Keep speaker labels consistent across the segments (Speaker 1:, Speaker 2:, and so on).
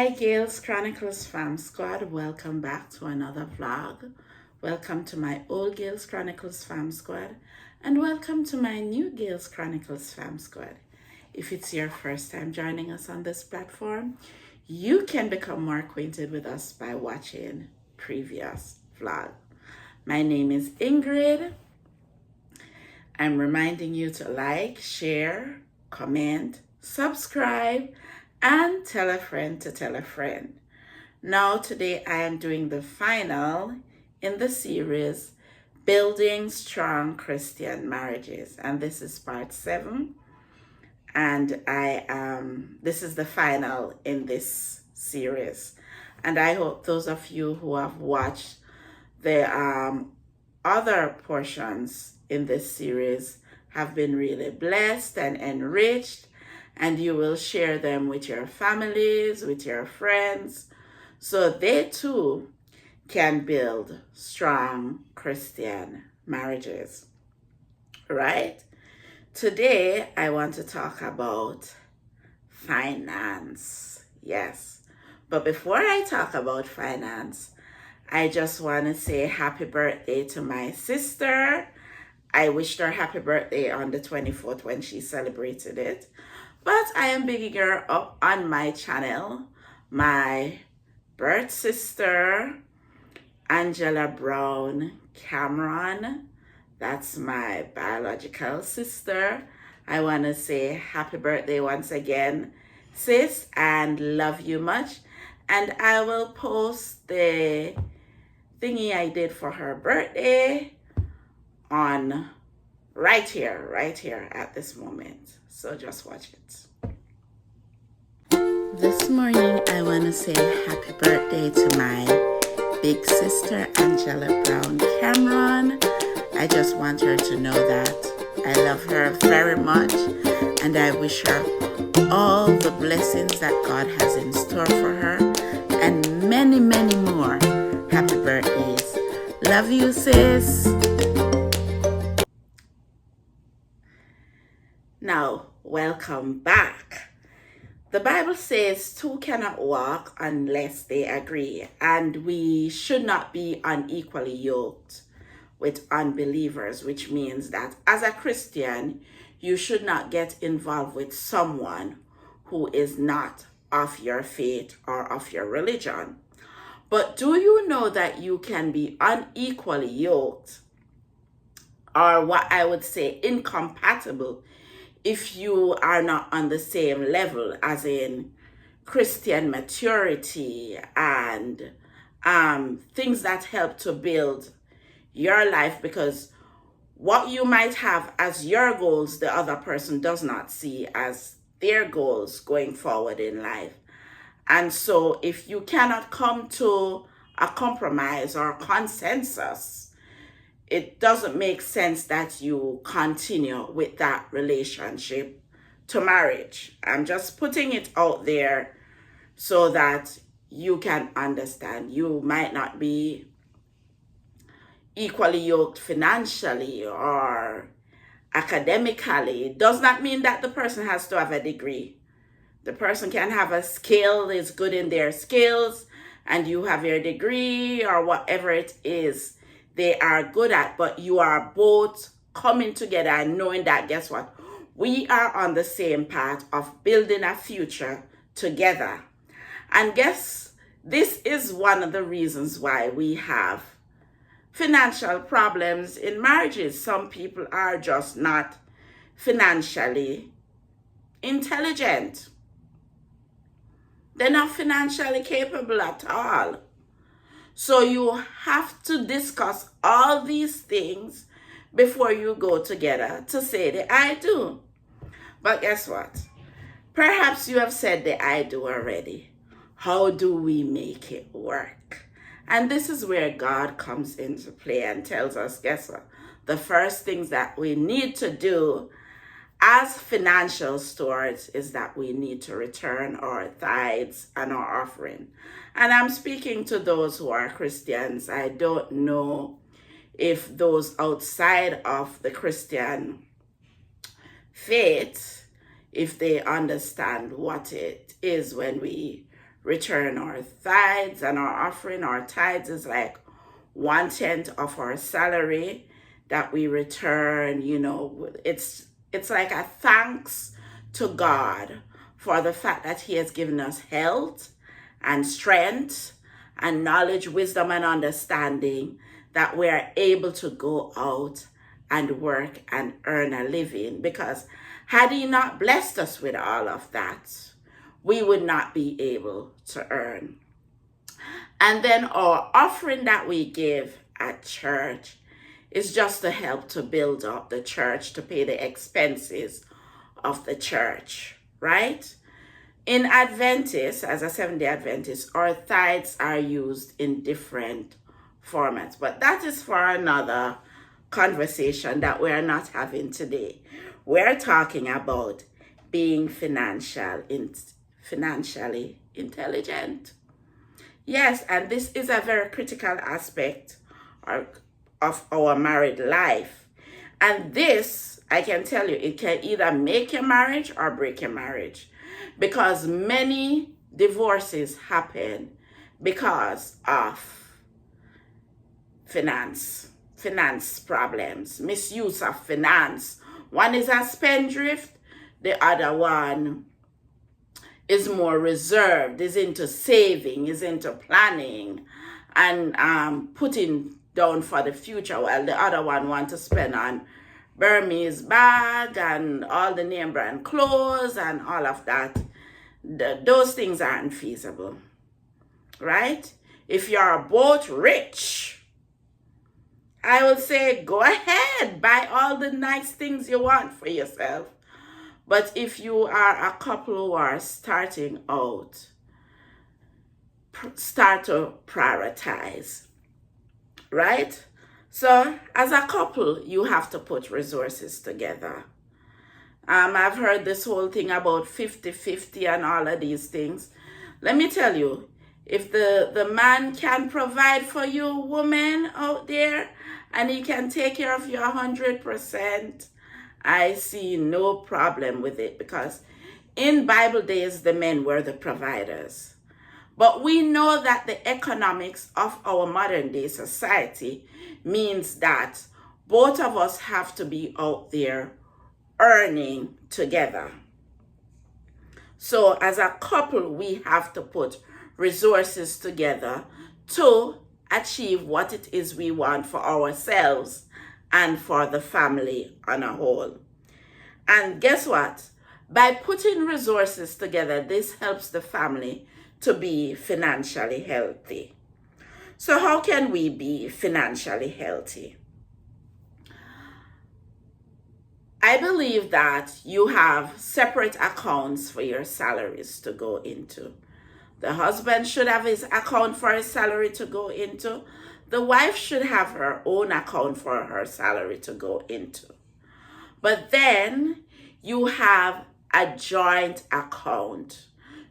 Speaker 1: Hi, Gales Chronicles Fam Squad. Welcome back to another vlog. Welcome to my old Gales Chronicles Fam Squad. And welcome to my new Gales Chronicles Fam Squad. If it's your first time joining us on this platform, you can become more acquainted with us by watching previous vlogs. My name is Ingrid. I'm reminding you to like, share, comment, subscribe, and tell a friend to tell a friend. Now, today I am doing the final in the series, Building Strong Christian Marriages. And this is part 7. And this is the final in this series. And I hope those of you who have watched the other portions in this series have been really blessed and enriched, and you will share them with your families, with your friends, so they too can build strong Christian marriages, right? Today, I want to talk about finance. Yes. But before I talk about finance, I just want to say happy birthday to my sister. I wished her happy birthday on the 24th when she celebrated it. But I am bigging her up on my channel. My birth sister, Angela Brown Cameron. That's my biological sister. I want to say happy birthday once again, sis, and love you much. And I will post the thingy I did for her birthday on right here at this moment. So just watch it. This morning, I want to say happy birthday to my big sister, Angela Brown Cameron. I just want her to know that I love her very much, and I wish her all the blessings that God has in store for her, and many, many more happy birthdays. Love you, sis. Now, welcome back. The Bible says two cannot walk unless they agree, and we should not be unequally yoked with unbelievers, which means that as a Christian, you should not get involved with someone who is not of your faith or of your religion. But do you know that you can be unequally yoked, or what I would say incompatible, if you are not on the same level, as in Christian maturity and things that help to build your life, because what you might have as your goals, the other person does not see as their goals going forward in life. And so if you cannot come to a compromise or a consensus, it doesn't make sense that you continue with that relationship to marriage. I'm just putting it out there so that you can understand. You might not be equally yoked financially or academically. It does not mean that the person has to have a degree. The person can have a skill, is good in their skills, and you have your degree or whatever it is they are good at, but you are both coming together and knowing that, guess what? We are on the same path of building a future together. And guess this is one of the reasons why we have financial problems in marriages. Some people are just not financially intelligent. They're not financially capable at all. So you have to discuss all these things before you go together to say the I do. But guess what? Perhaps you have said the I do already. How do we make it work? And this is where God comes into play and tells us, guess what? The first things that we need to do as financial stewards is that we need to return our tithes and our offering. And I'm speaking to those who are Christians. I don't know if those outside of the Christian faith, if they understand what it is when we return our tithes and our offering. Our tithes is like 1/10 of our salary that we return. It's like a thanks to God for the fact that He has given us health and strength and knowledge, wisdom, and understanding, that we are able to go out and work and earn a living. Because had He not blessed us with all of that, we would not be able to earn. And then our offering that we give at church is just to help to build up the church, to pay the expenses of the church, right? In Adventists, as a Seventh-day Adventist, our tithes are used in different formats. But that is for another conversation that we're not having today. We're talking about being financially intelligent. Yes, and this is a very critical aspect of our married life. And this, I can tell you, it can either make your marriage or break your marriage. Because many divorces happen because of finance problems, misuse of finance. One is a spendthrift, the other one is more reserved, is into saving, is into planning, and putting down for the future, while the other one wants to spend on Burmese bag and all the name brand clothes and all of that. Those things aren't feasible, right? If you're both rich, I would say go ahead, buy all the nice things you want for yourself. But if you are a couple who are starting out, start to prioritize, right? So as a couple, you have to put resources together. I've heard this whole thing about 50-50 and all of these things. Let me tell you, if the man can provide for you, woman out there, and he can take care of you 100%, I see no problem with it, because in Bible days, the men were the providers. But we know that the economics of our modern day society means that both of us have to be out there earning together. So as a couple, we have to put resources together to achieve what it is we want for ourselves and for the family on a whole. And guess what? By putting resources together, this helps the family to be financially healthy. So how can we be financially healthy? I believe that you have separate accounts for your salaries to go into. The husband should have his account for his salary to go into. The wife should have her own account for her salary to go into. But then you have a joint account.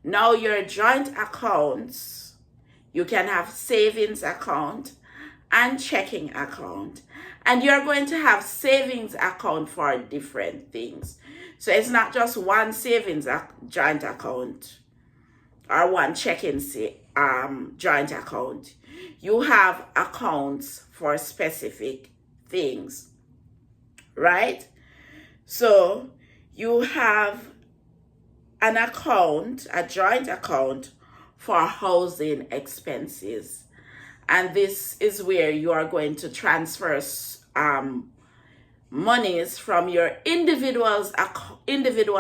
Speaker 1: Now your joint accounts, you can have savings account and checking account. And you're going to have savings account for different things. So it's not just one savings joint account or one checking joint account. You have accounts for specific things, right? So you have an account, a joint account for housing expenses. And this is where you are going to transfer monies from your individual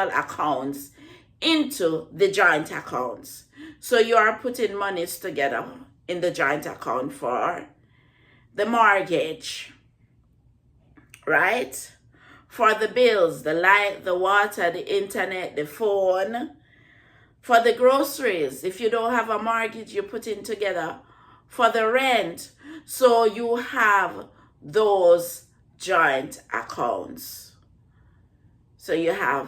Speaker 1: accounts into the joint accounts. So you are putting monies together in the joint account for the mortgage, right? For the bills, the light, the water, the internet, the phone. For the groceries, if you don't have a mortgage, you're putting together for the rent. So you have those joint accounts. So you have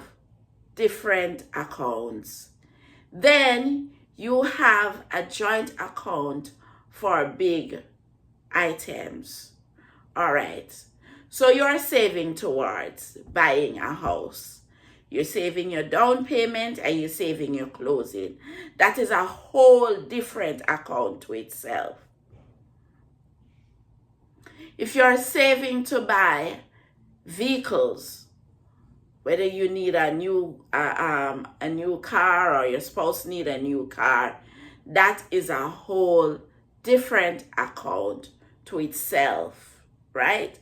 Speaker 1: different accounts. Then you have a joint account for big items. All right. So you're saving towards buying a house. You're saving your down payment and you're saving your closing. That is a whole different account to itself. If you're saving to buy vehicles, whether you need a new car or your spouse need a new car, that is a whole different account to itself, right?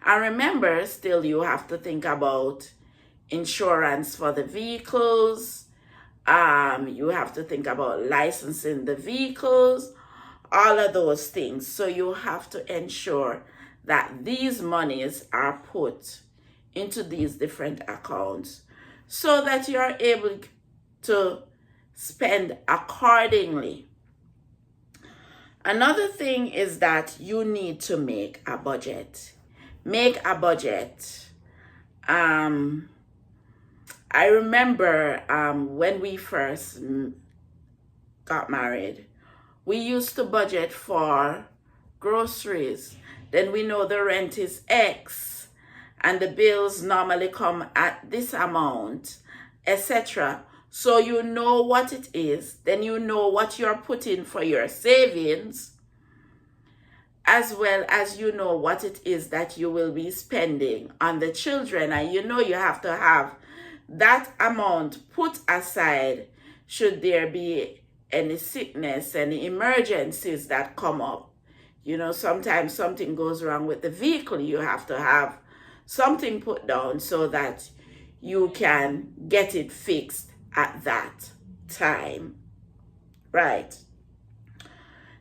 Speaker 1: And remember, still you have to think about insurance for the vehicles. You have to think about licensing the vehicles, all of those things. So you have to ensure that these monies are put into these different accounts so that you're able to spend accordingly. Another thing is that you need to make a budget. Make a budget. I remember when we first got married, we used to budget for groceries. Then we know the rent is X and the bills normally come at this amount, etc. So you know what it is. Then you know what you're putting for your savings, as well as you know what it is that you will be spending on the children. And you know you have to have that amount put aside should there be any sickness, any emergencies that come up. You know, sometimes something goes wrong with the vehicle. You have to have something put down so that you can get it fixed at that time. Right.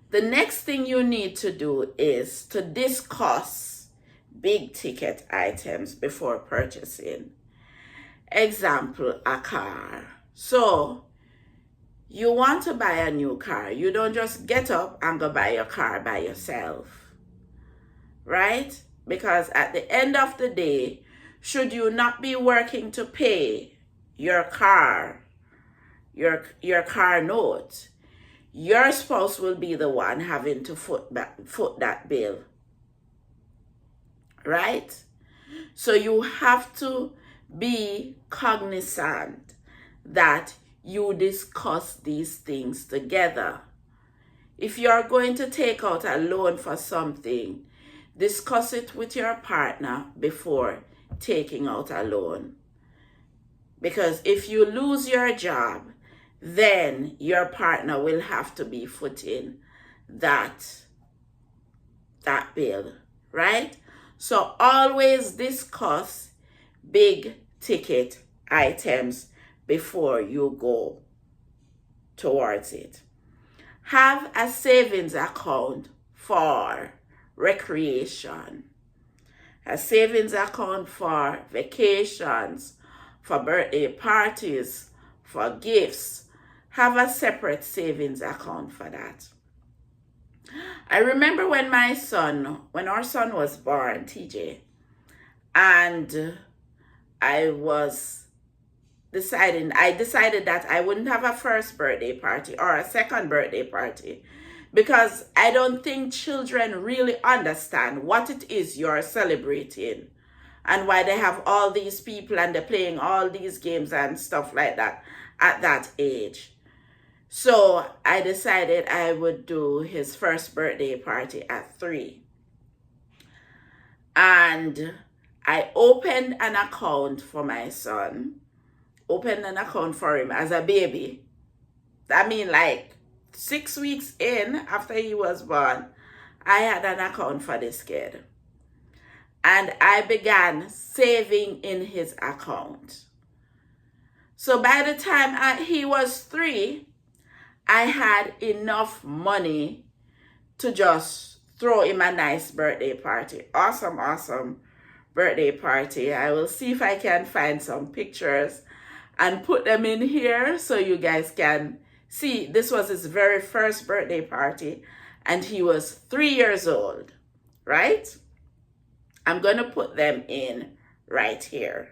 Speaker 1: The next thing you need to do is to discuss big ticket items before purchasing. Example, a car. So you want to buy a new car. You don't just get up and go buy your car by yourself, right? Because at the end of the day, should you not be working to pay your car, your car note, your spouse will be the one having to foot that bill, right? So you have to be cognizant that you discuss these things together. If you're going to take out a loan for something, discuss it with your partner before taking out a loan. Because if you lose your job, then your partner will have to be footing that bill, right? So always discuss big ticket items before you go towards it. Have a savings account for recreation, a savings account for vacations, for birthday parties, for gifts. Have a separate savings account for that. I remember when our son was born, TJ, and I decided that I wouldn't have a first birthday party or a second birthday party, because I don't think children really understand what it is you're celebrating and why they have all these people and they're playing all these games and stuff like that at that age. So I decided I would do his first birthday party at 3. And I opened an account for my son, opened an account for him as a baby. I mean, like 6 weeks in after he was born, I had an account for this kid. And I began saving in his account. So by the time he was 3, I had enough money to just throw him a nice birthday party. Awesome birthday party. I will see if I can find some pictures and put them in here so you guys can see. This was his very first birthday party and he was 3 years old, right? I'm going to put them in right here.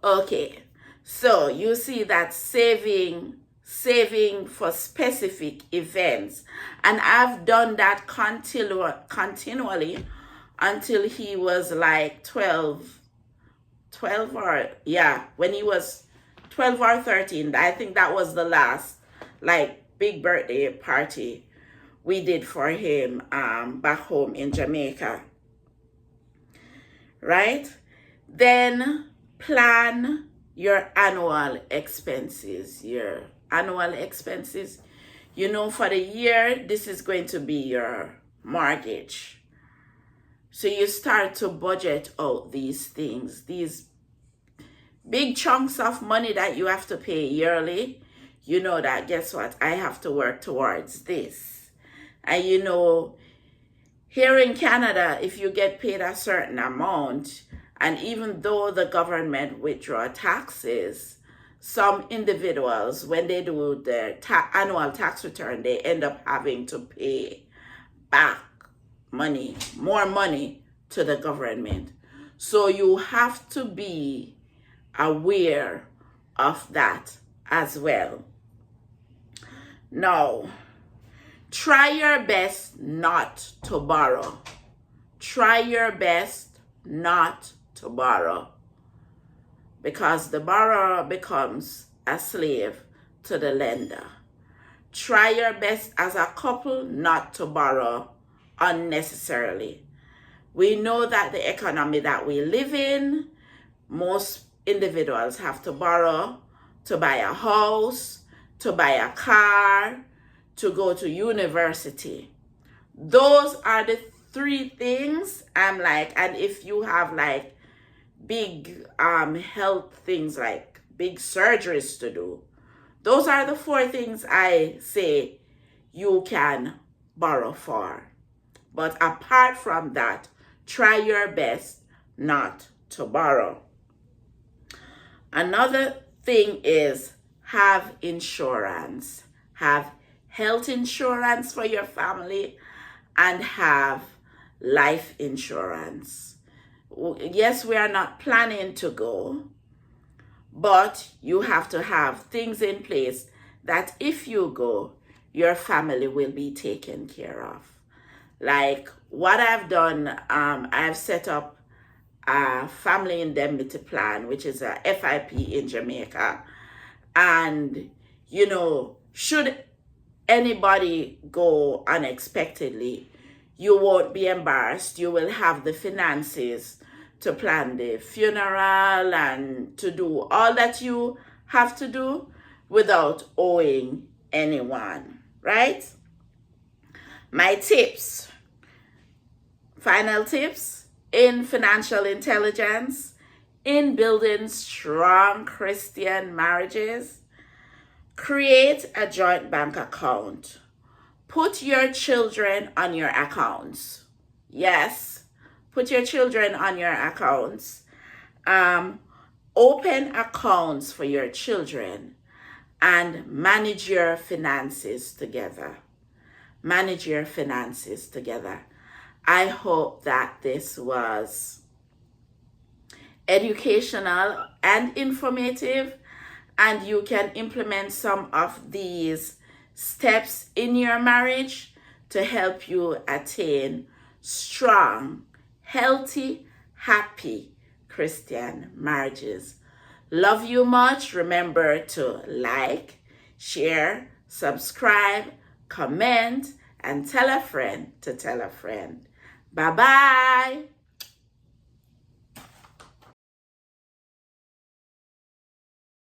Speaker 1: Okay, So you see that saving for specific events. And I've done that continually until he was like 12 or, yeah, when he was 12 or 13. I think that was the last like big birthday party we did for him back home in Jamaica. Right? Then plan your annual expenses. You know, for the year, this is going to be your mortgage. So you start to budget out these things, these big chunks of money that you have to pay yearly. You know that, guess what? I have to work towards this. And you know, here in Canada, if you get paid a certain amount, and even though the government withdraw taxes, some individuals, when they do their annual tax return, they end up having to pay back more money to the government. So you have to be aware of that as well. Now, try your best not to borrow. Try your best not to borrow, because the borrower becomes a slave to the lender. Try your best as a couple not to borrow unnecessarily. We know that the economy that we live in, most individuals have to borrow to buy a house, to buy a car, to go to university. Those are the three things I'm like, and if you have like big health things like big surgeries to do, those are the four things I say you can borrow for. But apart from that, try your best not to borrow. Another thing is have insurance. Have health insurance for your family and have life insurance. Yes, we are not planning to go, but you have to have things in place that if you go, your family will be taken care of. Like what I've done, I've set up a family indemnity plan, which is a FIP in Jamaica. And, you know, should anybody go unexpectedly, you won't be embarrassed. You will have the finances to plan the funeral and to do all that you have to do without owing anyone, right? My tips, final tips in financial intelligence, in building strong Christian marriages: create a joint bank account. Put your children on your accounts. Yes, put your children on your accounts. Open accounts for your children and manage your finances together. Manage your finances together. I hope that this was educational and informative, and you can implement some of these steps in your marriage to help you attain strong, healthy, happy Christian marriages. Love you much. Remember to like, share, subscribe, comment, and tell a friend to tell a friend. Bye-bye.